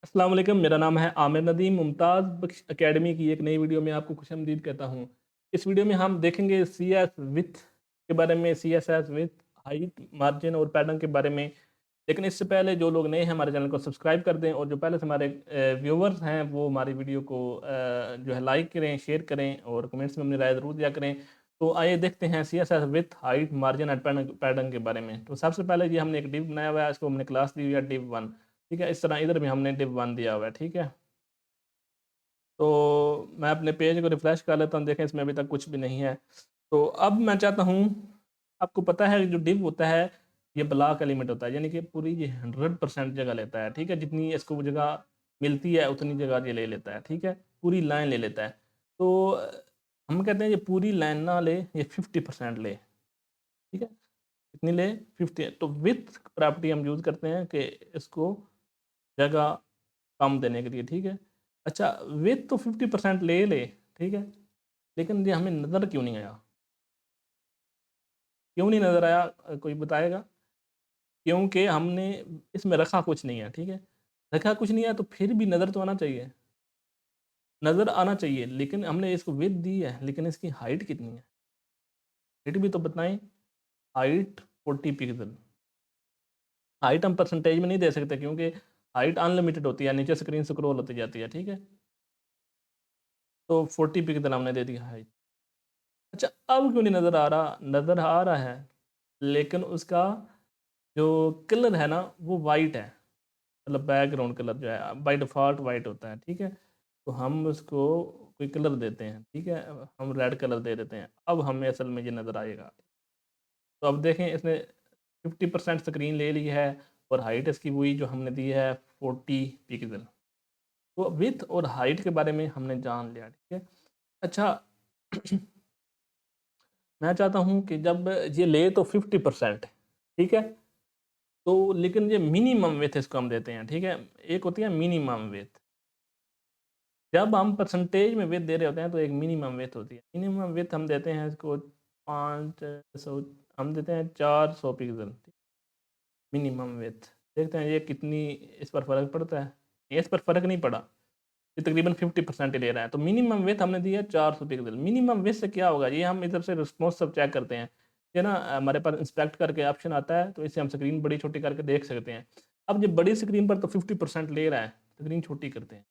अस्सलाम वालेकुम, मेरा नाम है आमिर नदीम। मुमताज़ बख्श एकेडमी की एक नई वीडियो में आपको खुशामदीद कहता हूँ। इस वीडियो में हम देखेंगे सीएस विड्थ के बारे में, सीएसएस विड्थ, हाइट, मार्जिन और पैटर्न के बारे में। लेकिन इससे पहले जो लोग नए हैं हमारे चैनल को सब्सक्राइब कर दें, और जो पहले से हमारे व्यूवर्स हैं वो हमारी वीडियो को जो है लाइक करें, शेयर करें और कमेंट्स में अपनी राय ज़रूर दिया करें। तो आइए देखते हैं CSS width, height, margin and pattern pattern के बारे में। तो सबसे पहले ये हमने एक डिव बनाया हुआ है, इसको हमने क्लास दी हुई है डिव 1। ठीक है, इस तरह इधर भी हमने डिव 1 दिया हुआ है। ठीक है, तो मैं अपने पेज को रिफ्रेश कर लेता हूँ, देखें इसमें अभी तक कुछ भी नहीं है। तो अब मैं चाहता हूँ, आपको पता है जो डिव होता है ये ब्लॉक एलिमेंट होता है, यानी कि पूरी ये 100% जगह लेता है। ठीक है, जितनी इसको जगह मिलती है उतनी जगह ये ले लेता है। ठीक है, पूरी लाइन ले लेता है। तो हम कहते हैं ये पूरी लाइन ना ले, ये 50% ले। ठीक है, कितनी ले? 50। तो विथ प्रॉपर्टी हम यूज़ करते हैं कि इसको जगह कम देने के लिए। ठीक है, अच्छा विथ तो 50% ले ले, ठीक है, लेकिन ये हमें नज़र क्यों नहीं आया? क्यों नहीं नज़र आया, कोई बताएगा? क्योंकि हमने इसमें रखा कुछ नहीं है। ठीक है, रखा कुछ नहीं है तो फिर भी नज़र तो आना चाहिए, नज़र आना चाहिए। लेकिन हमने इसको विड्थ दी है, लेकिन इसकी हाइट कितनी है? हाइट भी तो बताएं। Height 40 pixel. हाइट हम परसेंटेज में नहीं दे सकते क्योंकि हाइट अनलिमिटेड होती है, नीचे स्क्रीन स्क्रॉल होती जाती है। ठीक है, तो 40 पिक्सल हमने दे दी हाइट। अच्छा, अब क्यों नहीं नज़र आ रहा? नज़र आ रहा है, लेकिन उसका जो कलर है ना वो वाइट है। मतलब बैकग्राउंड कलर जो है बाय डिफ़ॉल्ट वाइट होता है। ठीक है, तो हम उसको कोई कलर देते हैं। ठीक है, हम रेड कलर दे देते हैं, अब हमें असल में ये नज़र आएगा। तो अब देखें, इसने 50% स्क्रीन ले ली है और हाइट इसकी वही जो हमने दी है 40 पिक्सल। तो विड्थ और हाइट के बारे में हमने जान लिया। ठीक है, अच्छा मैं चाहता हूँ कि जब ये ले तो 50%, ठीक है, तो लेकिन ये मिनिमम विड्थ इसको हम देते हैं। ठीक है, एक होती है मिनिमम विड्थ। जब हम परसेंटेज में विड्थ दे रहे होते हैं तो एक मिनिमम विड्थ होती है। मिनिमम विड्थ हम देते हैं इसको 500, हम देते हैं 400 पिक्सल मिनिमम विड्थ। देखते हैं ये कितनी, इस पर फ़र्क पड़ता है? ये इस पर फ़र्क नहीं पड़ा, ये तकरीबन 50% ही ले रहा है। तो मिनिमम विड्थ हमने दी है 400 पिक्सल। मिनिमम विड्थ से क्या होगा, ये हम इधर से रिस्पॉन्स सब चेक करते हैं। ये ना हमारे पास इंस्पेक्ट करके ऑप्शन आता है, तो इससे हम स्क्रीन बड़ी छोटी करके देख सकते हैं। अब जब बड़ी स्क्रीन पर तो 50% ले रहा है, स्क्रीन छोटी करते हैं।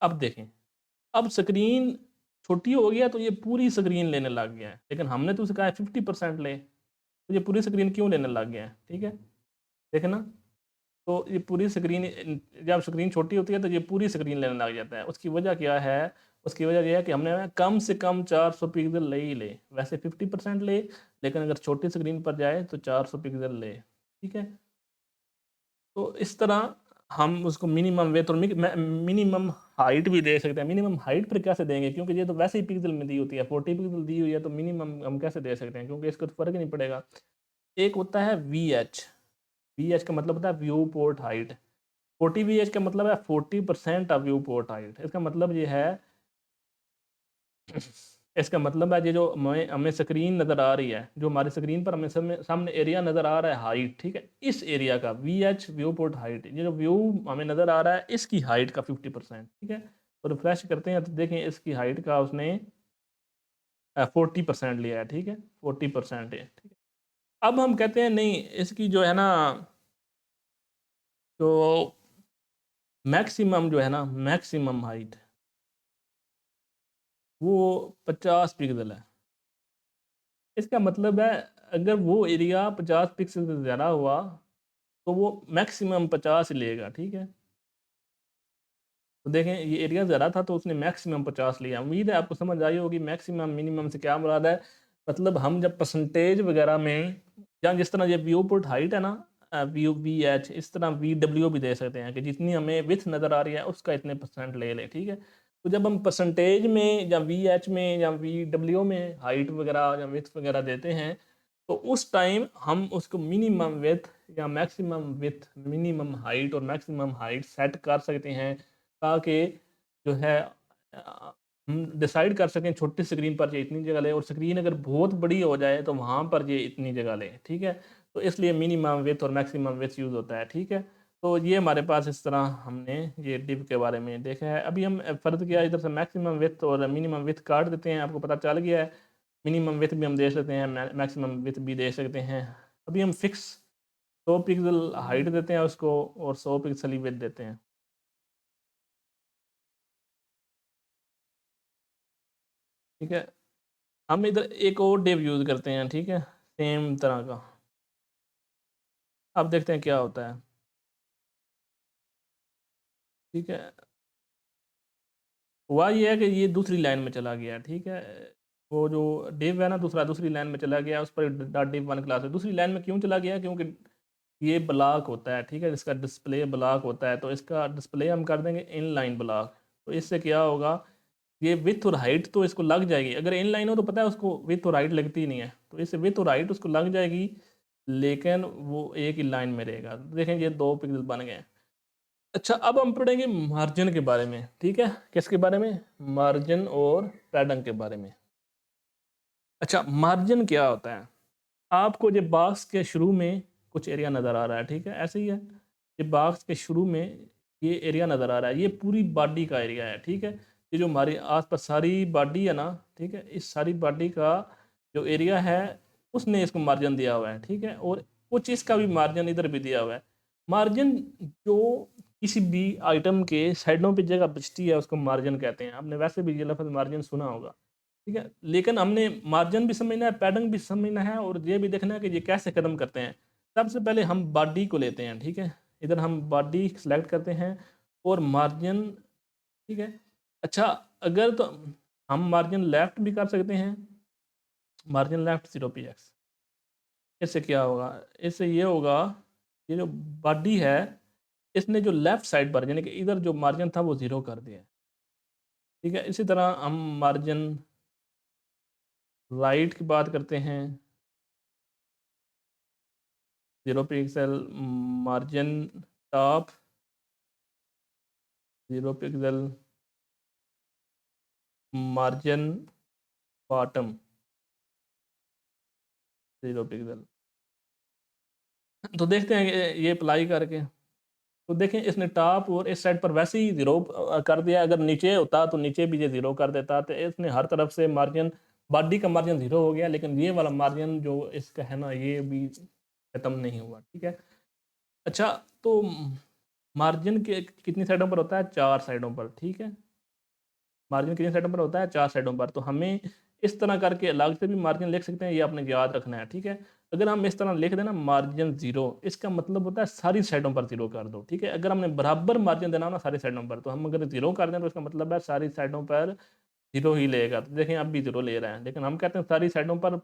अब देखें, अब स्क्रीन छोटी हो गया तो ये पूरी स्क्रीन लेने लग गया है, लेकिन हमने तो उसे कहा है 50% ले, तो ये पूरी स्क्रीन क्यों लेने लग गया है? ठीक है, देखें ना, तो ये पूरी स्क्रीन जब स्क्रीन छोटी होती है तो ये पूरी स्क्रीन लेने लग जाता है। उसकी वजह क्या है? उसकी वजह ये है कि हमने कम से कम 400 पिक्सल ले ही ले। वैसे 50% ले, लेकिन अगर छोटी स्क्रीन पर जाए तो 400 पिक्सल ले। ठीक है, तो इस तरह हम उसको मिनिमम वेट और मिनिमम हाइट भी दे सकते हैं। मिनिमम हाइट फिर कैसे देंगे, क्योंकि ये तो वैसे ही पिक्सल में दी होती है, 40 पिक्सल दी हुई है, तो मिनिमम हम कैसे दे सकते हैं, क्योंकि इसको तो फ़र्क ही नहीं पड़ेगा। एक होता है वी एच। वी एच का मतलब होता है व्यू पोर्ट हाइट। 40 वीएच का मतलब है 40% ऑफ व्यू पोर्ट हाइट। इसका मतलब ये है इसका मतलब है ये जो हमें हमें स्क्रीन नज़र आ रही है, जो हमारी स्क्रीन पर हमें सामने एरिया नज़र आ रहा है हाइट, ठीक है, इस एरिया का V H view port height, ये जो व्यू हमें नज़र आ रहा है इसकी हाइट का 50%। ठीक है, तो रिफ्रेश करते हैं तो देखें इसकी हाइट का उसने 40% लिया है। ठीक है, 40% है। ठीक है, अब हम कहते हैं नहीं, इसकी जो है ना, तो मैक्सिमम जो है ना, मैक्सिमम हाइट वो 50 पिक्सल है। इसका मतलब है अगर वो एरिया 50 पिक्सल से ज़्यादा हुआ तो वो मैक्सिमम 50 ही लेगा। ठीक है, तो देखें ये एरिया ज़्यादा था तो उसने मैक्सिमम 50 लिया। उम्मीद है आपको समझ आई होगी मैक्सिमम मिनिमम से क्या मुराद है। मतलब हम जब परसेंटेज वगैरह में, या जिस तरह ये व्यू पुट हाइट है ना, व्यू वी एच, इस तरह वी डब्ल्यू भी दे सकते हैं कि जितनी हमें विथ नज़र आ रही है उसका इतने परसेंट ले ले। ठीक है, तो जब हम परसेंटेज में या वी एच में या वी डब्ल्यू में हाइट वगैरह या विथ वगैरह देते हैं, तो उस टाइम हम उसको मिनिमम विथ या मैक्सिमम विथ, मिनिमम हाइट और मैक्सिमम हाइट सेट कर सकते हैं, ताकि जो है हम डिसाइड कर सकें छोटी स्क्रीन पर ये इतनी जगह ले, और स्क्रीन अगर बहुत बड़ी हो जाए तो वहाँ पर ये इतनी जगह ले। ठीक है, तो इसलिए मिनिमम विड्थ और मैक्सिमम विड्थ यूज़ होता है, ठीक है। तो ये हमारे पास इस तरह हमने ये div के बारे में देखा है। अभी हम फ़र्ज़ किया इधर से मैक्सिमम विड्थ और मिनिमम विड्थ काट देते हैं, आपको पता चल गया है। मिनिमम विड्थ भी हम दे सकते हैं, मैक्सिमम विड्थ भी दे सकते हैं। अभी हम फिक्स 100 पिक्सल हाइट देते हैं उसको और 100 पिक्सल ही विड्थ देते हैं। ठीक है। हम इधर एक और div यूज़ करते हैं, ठीक है, सेम तरह का। अब देखते हैं क्या होता है। ठीक है। हुआ ये है कि ये दूसरी लाइन में चला गया, ठीक है। वो जो div है ना दूसरी लाइन में चला गया, उस पर .div1 क्लास है। दूसरी लाइन में क्यों चला गया? क्योंकि ये ब्लॉक होता है, ठीक है, जिसका डिस्प्ले ब्लॉक होता है, तो इसका डिस्प्ले हम कर देंगे इनलाइन ब्लॉक। तो इससे क्या होगा, ये विड्थ और हाइट तो इसको लग जाएगी। अगर इनलाइन हो तो पता है उसको विड्थ और हाइट लगती ही नहीं है, तो इससे विड्थ और हाइट उसको लग जाएगी, लेकिन वो एक ही लाइन में रहेगा। देखें ये 2 पिक्सल बन गए। अच्छा, अब हम पढ़ेंगे मार्जिन के बारे में, ठीक है। किसके बारे में? मार्जिन और पैडंग के बारे में। अच्छा, मार्जिन क्या होता है? आपको ये बॉक्स के शुरू में कुछ एरिया नज़र आ रहा है, ठीक है, ऐसे ही है। ये बॉक्स के शुरू में ये एरिया नज़र आ रहा है, ये पूरी बॉडी का एरिया है, ठीक है। ये जो हमारी आस-पास सारी बॉडी है ना, ठीक है, इस सारी बॉडी का जो एरिया है, उसने इसको मार्जिन दिया हुआ है, ठीक है। और कुछ इसका भी मार्जिन इधर भी दिया हुआ है। मार्जिन जो किसी भी आइटम के साइडों पे जगह बचती है, उसको मार्जिन कहते हैं। आपने वैसे भी ये लफ्ज़ मार्जिन सुना होगा। ठीक है, लेकिन हमने मार्जिन भी समझना है, पैडंग भी समझना है और ये भी देखना है कि ये कैसे ख़त्म करते हैं। सबसे पहले हम बॉडी को लेते हैं, ठीक है। इधर हम बॉडी सेलेक्ट करते हैं और मार्जिन, ठीक है। अच्छा, अगर तो हम मार्जिन लेफ़्ट भी कर सकते हैं, मार्जिन लेफ़्ट 0px। इससे क्या होगा? इससे ये होगा, ये जो बॉडी है, इसने जो लेफ़्ट साइड पर यानी कि इधर जो मार्जिन था वो 0 कर दिया है, ठीक है। इसी तरह हम मार्जिन राइट की बात करते हैं, 0 pixel. Margin top 0 pixel. Margin bottom 0 pixel. तो देखते हैं कि ये अप्लाई करके। तो देखें इसने टॉप और इस साइड पर वैसे ही 0 कर दिया। अगर नीचे होता तो नीचे भी ये 0 कर देता, तो इसने हर तरफ से मार्जिन, बॉडी का मार्जिन 0 हो गया, लेकिन ये वाला मार्जिन जो इसका है ना, ये भी ख़त्म नहीं हुआ, ठीक है। अच्छा, तो मार्जिन के कितनी साइडों पर होता है? 4 साइडों पर, ठीक है। मार्जिन कितनी साइडों पर होता है? 4 साइडों पर। तो हमें इस तरह करके अलग से भी मार्जिन लिख सकते हैं, ये आपने याद रखना है, ठीक है। अगर हम इस तरह लिख दें ना मार्जिन 0, इसका मतलब होता है सारी साइडों पर 0 कर दो, ठीक है। अगर हमने बराबर मार्जिन देना हो ना सारी साइडों पर, तो हम अगर 0 कर दें तो इसका मतलब है सारी साइडों पर 0 ही लेगा। तो देखें अब भी 0 ले रहा है, लेकिन हम कहते हैं सारी साइडों पर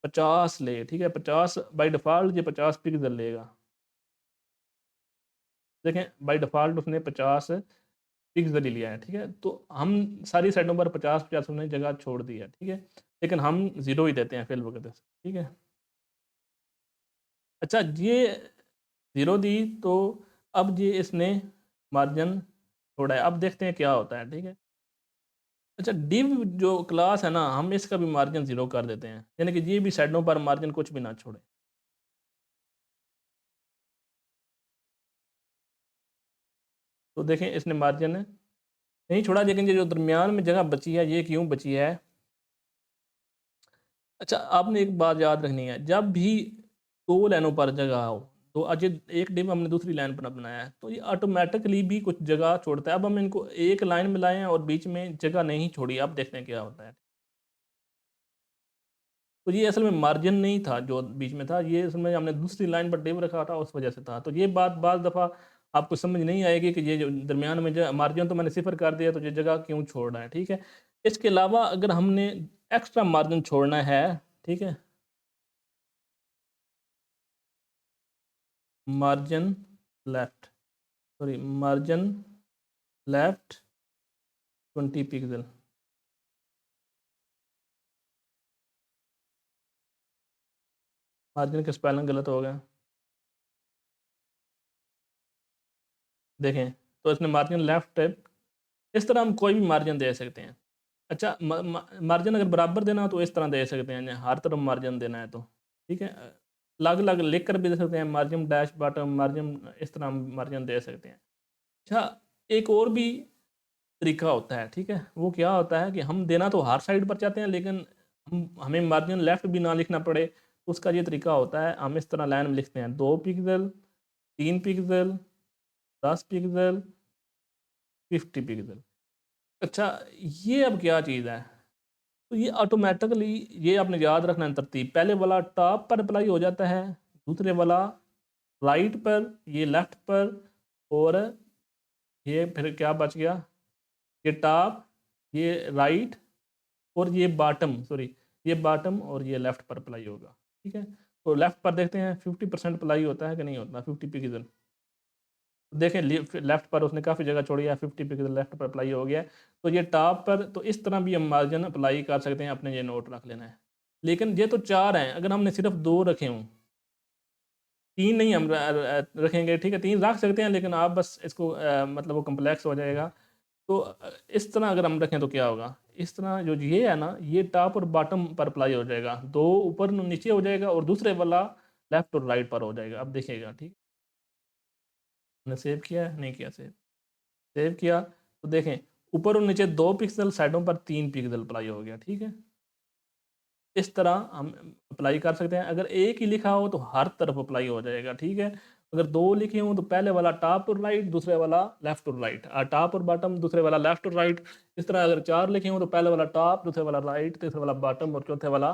50 ले, ठीक है। 50 बाय डिफ़ॉल्ट ये 50 पिक्सल लेगा। देखें बाय डिफ़ॉल्ट उसने 50 पिक्सल ही लिया है, ठीक है। तो हम सारी साइडों पर 50-50 हमने जगह छोड़ दी है, ठीक है। लेकिन हम 0 ही देते हैं फ़िल वक़्त, ठीक है। अच्छा, ये 0 दी तो अब ये इसने मार्जिन छोड़ा है। अब देखते हैं क्या होता है, ठीक है। अच्छा, डिव जो क्लास है ना, हम इसका भी मार्जिन 0 कर देते हैं, यानी कि ये भी साइडों पर मार्जिन कुछ भी ना छोड़े। तो देखें इसने मार्जिन नहीं छोड़ा, लेकिन ये जो दरमियान में जगह बची है, ये क्यों बची है? अच्छा, आपने एक बात याद रखनी है, जब भी 2 लाइनों पर जगह हो, तो आज ये एक डिव हमने दूसरी लाइन पर बनाया है, तो ये ऑटोमैटिकली भी कुछ जगह छोड़ता है। अब हम इनको एक लाइन में लाए हैं और बीच में जगह नहीं छोड़ी, अब देखते हैं क्या होता है। तो ये असल में मार्जिन नहीं था जो बीच में था, ये असल में हमने दूसरी लाइन पर डिव रखा था, उस वजह से था। तो ये बात बाज़ दफ़ा आपको समझ नहीं आएगी कि ये जो दरमियान में जो मार्जिन तो मैंने 0 कर दिया, तो ये जगह क्यों छोड़ रहा है, ठीक है। इसके अलावा अगर हमने एक्स्ट्रा मार्जिन छोड़ना है, ठीक है, margin left, sorry, margin left 20 pixel. Margin का स्पेलिंग गलत हो गया, देखें। तो इसने मार्जिन लेफ्ट है। इस तरह हम कोई भी मार्जिन दे सकते हैं। अच्छा, मार्जिन अगर बराबर देना हो तो इस तरह दे सकते हैं, हर तरफ मार्जिन देना है तो, ठीक है। अलग अलग लिख कर भी दे सकते हैं, मार्जिन डैश बॉटम मार्जिन, इस तरह मार्जिन दे सकते हैं। अच्छा, एक और भी तरीका होता है, ठीक है, वो क्या होता है कि हम देना तो हर साइड पर चाहते हैं, लेकिन हमें मार्जिन लेफ्ट भी ना लिखना पड़े, तो उसका ये तरीका होता है, हम इस तरह लाइन में लिखते हैं 2 पिक्सल, 3 पिक्सल, 10 पिक्सल, 50 पिक्सल। अच्छा, ये अब क्या चीज़ है? तो ये ऑटोमेटिकली, ये आपने याद रखना है तरतीब, पहले वाला टॉप पर अप्लाई हो जाता है, दूसरे वाला राइट पर, ये लेफ्ट पर, और ये फिर क्या बच गया, ये टॉप, ये राइट, और ये बॉटम, सॉरी, ये बॉटम और ये लेफ्ट पर अप्लाई होगा, ठीक है। तो लेफ्ट पर देखते हैं 50% अप्लाई होता है कि नहीं होता, 50 पिक्सल। देखें लेफ्ट पर उसने काफ़ी जगह छोड़ी है, 50 पिक्सल लेफ्ट पर अप्लाई हो गया है। तो ये टॉप पर, तो इस तरह भी हम मार्जिन अप्लाई कर सकते हैं, अपने ये नोट रख लेना है। लेकिन ये तो 4 हैं, अगर हमने सिर्फ 2 रखे हों, 3 नहीं हम रखेंगे, ठीक है, 3 रख सकते हैं, लेकिन आप बस इसको मतलब वो कम्प्लेक्स हो जाएगा। तो इस तरह अगर हम रखें तो क्या होगा, इस तरह जो ये है ना, ये टॉप और बॉटम पर अप्लाई हो जाएगा, 2 ऊपर नीचे हो जाएगा, और दूसरे वाला लेफ्ट और राइट पर हो जाएगा। अब देखिएगा, ठीक, हमने सेव किया है, नहीं किया सेव, सेव किया, तो देखें ऊपर और नीचे 2 पिक्सल, साइडों पर 3 पिक्सल अप्लाई हो गया, ठीक है। इस तरह हम अप्लाई कर सकते हैं। अगर एक ही लिखा हो तो हर तरफ अप्लाई हो जाएगा, ठीक है। अगर 2 लिखे हों तो पहले वाला टॉप और राइट, दूसरे वाला लेफ्ट और राइट, टॉप और बॉटम, दूसरे वाला लेफ्ट और राइट। इस तरह अगर 4 लिखे हों तो पहले वाला टॉप, दूसरे वाला राइट, तीसरे वाला बॉटम, और चौथे वाला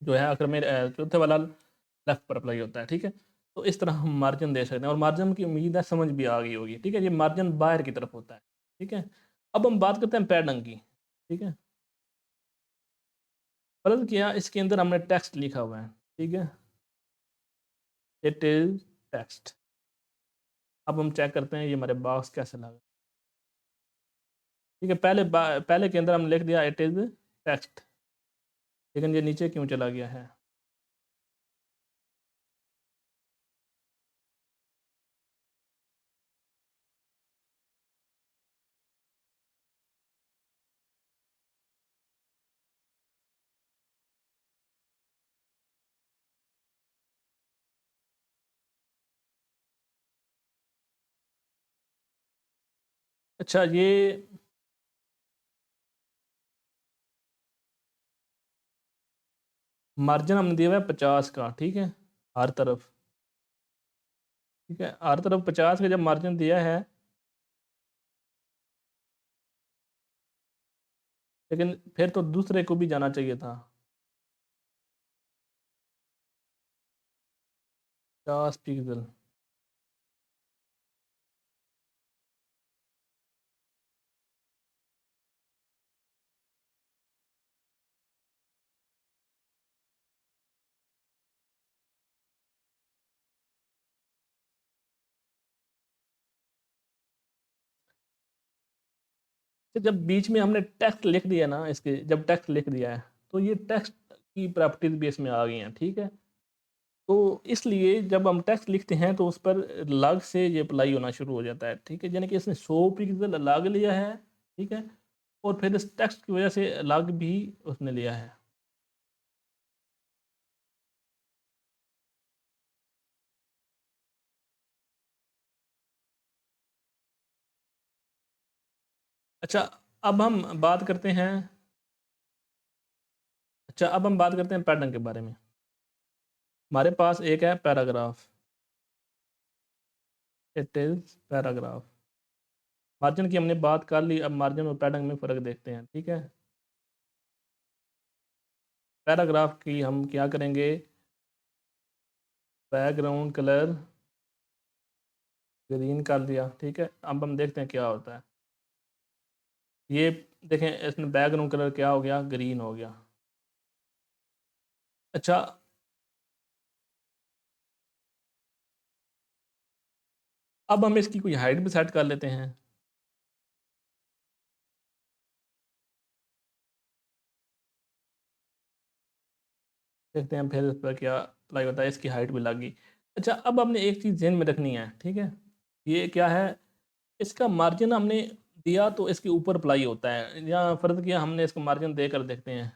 जो है आखिर में चौथे वाला लेफ्ट पर अप्लाई होता है, ठीक है। तो इस तरह हम मार्जिन दे सकते हैं, और मार्जिन की उम्मीद है समझ भी आ गई होगी, ठीक है। ये मार्जिन बाहर की तरफ होता है, ठीक है। अब हम बात करते हैं पैडंग की, ठीक है। फर्ज किया इसके अंदर हमने टेक्स्ट लिखा हुआ है, ठीक है, इट इज टेक्स्ट। अब हम चेक करते हैं ये हमारे बॉक्स कैसे लगा, ठीक है। पहले के अंदर हमने लिख दिया इट इज टेक्स्ट, लेकिन ये नीचे क्यों चला गया है? अच्छा, ये मार्जिन हमने दिया हुआ है 50 का, ठीक है, हर तरफ, ठीक है, हर तरफ 50 का जब मार्जिन दिया है, लेकिन फिर तो दूसरे को भी जाना चाहिए था, 50 पिक्सल। तो जब बीच में हमने टेक्स्ट लिख दिया ना, इसके जब टेक्स्ट लिख दिया है, तो ये टेक्स्ट की प्रॉपर्टीज भी इसमें आ गई हैं, ठीक है। तो इसलिए जब हम टेक्स्ट लिखते हैं तो उस पर लग से ये अप्लाई होना शुरू हो जाता है, ठीक है। यानी कि इसने 100 पिक्सल लग लिया है, ठीक है, और फिर इस टेक्स्ट की वजह से लग भी उसने लिया है। अच्छा, अब हम बात करते हैं, अच्छा अब हम बात करते हैं पैटर्न के बारे में। हमारे पास एक है paragraph, it is paragraph. Margin की हमने बात कर ली, अब मार्जिन और पैटर्न में फ़र्क देखते हैं, ठीक है। पैराग्राफ की हम क्या करेंगे, बैकग्राउंड कलर ग्रीन कर दिया, ठीक है। अब हम देखते हैं क्या होता है। ये देखें, इसमें बैकग्राउंड कलर क्या हो गया, ग्रीन हो गया। अच्छा, अब हम इसकी कोई हाइट भी सेट कर लेते हैं। देखते हैं फिर इस पर क्या अप्लाई होता है, इसकी हाइट भी लग गई। अच्छा, अब हमने एक चीज़ ध्यान में रखनी है, ठीक है। ये क्या है, इसका मार्जिन हमने दिया तो इसके ऊपर अप्लाई होता है, या फ़र्ज़ किया हमने इसको मार्जिन देकर देखते हैं।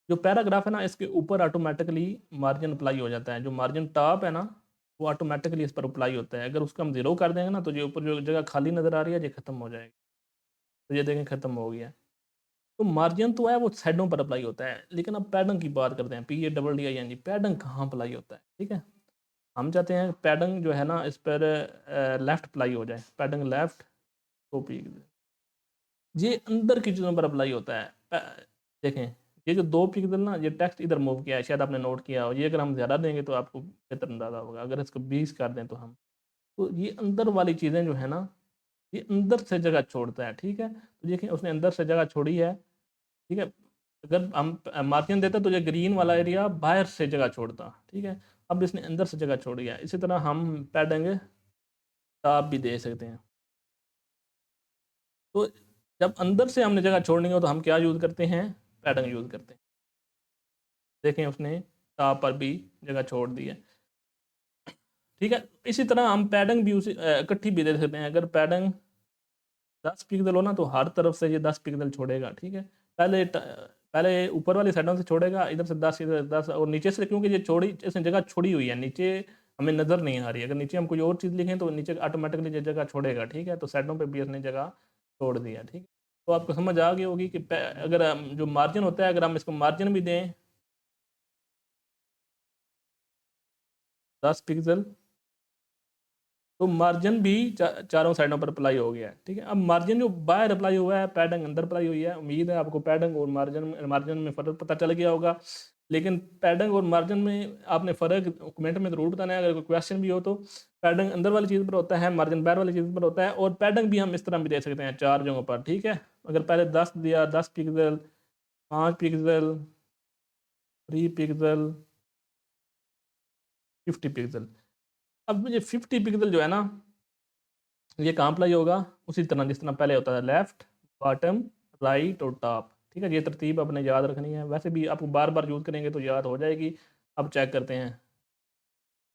जो पैराग्राफ है ना, इसके ऊपर ऑटोमेटिकली मार्जिन अप्लाई हो जाता है। जो मार्जिन टॉप है ना, वो ऑटोमेटिकली इस पर अप्लाई होता है। अगर उसको हम 0 कर देंगे ना, तो जो ऊपर जो जगह खाली नज़र आ रही है, ये खत्म हो जाएगी। तो ये देखें खत्म हो गया। तो मार्जिन तो है वो साइडों पर अप्लाई होता है, लेकिन अब पैडिंग की बात करते हैं। PADDING, पैडिंग कहाँ अप्लाई होता है, ठीक है। हम चाहते हैं पैडिंग जो है ना, इस पर लेफ्ट अप्लाई हो जाए। पैडिंग लेफ्ट, कॉपी, ये अंदर की चीज़ों पर अप्लाई होता है। देखें, ये जो 2 पिक्सल ना, ये टेक्स्ट इधर मूव किया है, शायद आपने नोट किया हो। ये अगर हम ज़्यादा देंगे तो आपको बेहतर अंदाज़ा होगा। अगर इसको 20 कर दें तो हम, तो ये अंदर वाली चीज़ें जो है ना, ये अंदर से जगह छोड़ता है, ठीक है। तो देखिए उसने अंदर से जगह छोड़ी है, ठीक है। अगर हम मार्जिन देते तो ये ग्रीन वाला एरिया बाहर से जगह छोड़ता, ठीक है। अब इसने अंदर से जगह छोड़ी है। इसी तरह हम पैडिंग टॉप भी दे सकते हैं। तो जब अंदर से हमने जगह छोड़नी हो तो हम क्या यूज़ करते हैं, पैडिंग यूज़ करते हैं। देखें उसने टॉप पर भी जगह छोड़ दी है, ठीक है। इसी तरह हम पैडिंग भी उसी इकट्ठी भी दे सकते हैं। अगर पैडिंग 10 पिक्सल हो ना, तो हर तरफ से ये 10 पिक्सल छोड़ेगा, ठीक है। पहले ऊपर वाली साइडों से छोड़ेगा, इधर से 10, इधर 10, और नीचे से, क्योंकि ये छोड़ी, इसने जगह छोड़ी हुई है, नीचे हमें नज़र नहीं आ रही। अगर नीचे हम कोई और चीज़ लिखें तो नीचे ऑटोमेटिकली ये जगह छोड़ेगा, ठीक है। तो साइडों पे भी इसने जगह छोड़ दिया, ठीक है। तो आपको समझ आ गई होगी कि अगर हम जो मार्जिन होता है, अगर हम इसको मार्जिन भी दें 10 पिक्सल, तो मार्जिन भी चारों साइडों पर अप्लाई हो गया है, ठीक है। अब मार्जिन जो बाहर अप्लाई हुआ है, पैडिंग अंदर अप्लाई हुई है। उम्मीद है आपको पैडिंग और मार्जिन में फ़र्क पता चल गया होगा। लेकिन पैडिंग और मार्जिन में आपने फ़र्क कमेंट में ज़रूर बताना है। अगर कोई क्वेश्चन भी हो तो, पैडिंग अंदर वाली चीज़ पर होता है, मार्जिन बाहर वाली चीज़ पर होता है। और पैडिंग भी हम इस तरह भी दे सकते हैं 4 जगहों पर, ठीक है। अगर पहले 10 दिया, 10 पिक्सल, 5 पिक्सल, 3 पिक्सल, 50 पिक्सल। अब ये 50 पिक्सल जो है ना, ये कहाँ अप्लाई होगा, उसी तरह जिस तरह पहले होता है, लेफ्ट, बॉटम, राइट और टॉप, ठीक है। ये तरतीब अपने याद रखनी है। वैसे भी आपको बार बार यूज़ करेंगे तो याद हो जाएगी। अब चेक करते हैं,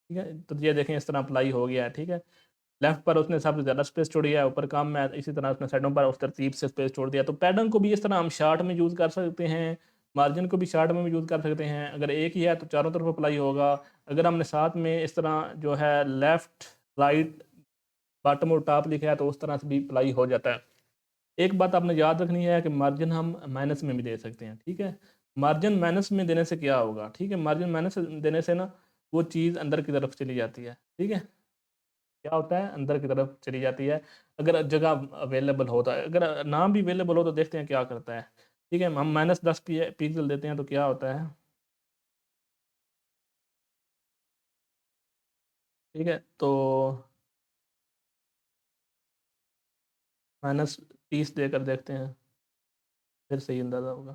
ठीक है। तो ये देखें इस तरह अप्लाई हो गया है, ठीक है। लेफ्ट पर उसने सबसे ज़्यादा स्पेस छोड़ी है, ऊपर कम है। इसी तरह उसने साइडों पर उस तरतीब से स्पेस छोड़ दिया। तो पैटर्न को भी इस तरह हम शार्ट में यूज़ कर सकते हैं, मार्जिन को भी शार्ट में भी यूज़ कर सकते हैं। अगर एक ही है तो चारों तरफ अप्लाई होगा। अगर हमने साथ में इस तरह जो है लेफ्ट, राइट, बॉटम और टॉप लिखा है, तो उस तरह से भी अप्लाई हो जाता है। एक बात आपने याद रखनी है कि मार्जिन हम माइनस में भी दे सकते हैं, ठीक है। मार्जिन माइनस में देने से क्या होगा, ठीक है। मार्जिन माइनस देने से ना, वो चीज़ अंदर की तरफ चली जाती है, ठीक है। क्या होता है, अंदर की तरफ चली जाती है। अगर जगह अवेलेबल होता है, अगर नाम भी अवेलेबल हो तो देखते हैं क्या करता है, ठीक है। हम -10 पिक्सल देते हैं तो क्या होता है, ठीक है। तो -30 देकर देखते हैं, फिर सही अंदाज़ा होगा।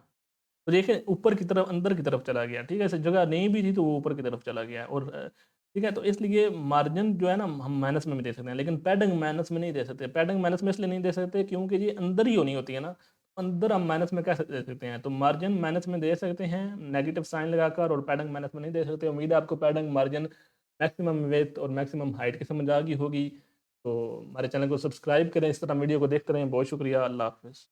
तो देखिए ऊपर की तरफ, अंदर की तरफ चला गया, ठीक है। ऐसे जगह नहीं भी थी तो वो ऊपर की तरफ चला गया। और ठीक है। तो इसलिए मार्जिन जो है ना, हम माइनस में भी दे सकते हैं, लेकिन पैडिंग माइनस में नहीं दे सकते। पैडिंग माइनस में इसलिए नहीं दे सकते क्योंकि ये अंदर ही होनी होती है ना। अंदर हम माइनस में कैसे दे सकते हैं। तो मार्जिन माइनस में दे सकते हैं नेगेटिव साइन लगाकर, और पैडिंग माइनस में नहीं दे सकते। उम्मीद है आपको पैडिंग, मार्जिन, मैक्सिमम विड्थ और मैक्सिमम हाइट की समझ आ गई होगी। तो हमारे चैनल को सब्सक्राइब करें, इस तरह वीडियो को देखते रहें। बहुत शुक्रिया, अल्लाह हाफ़िज़।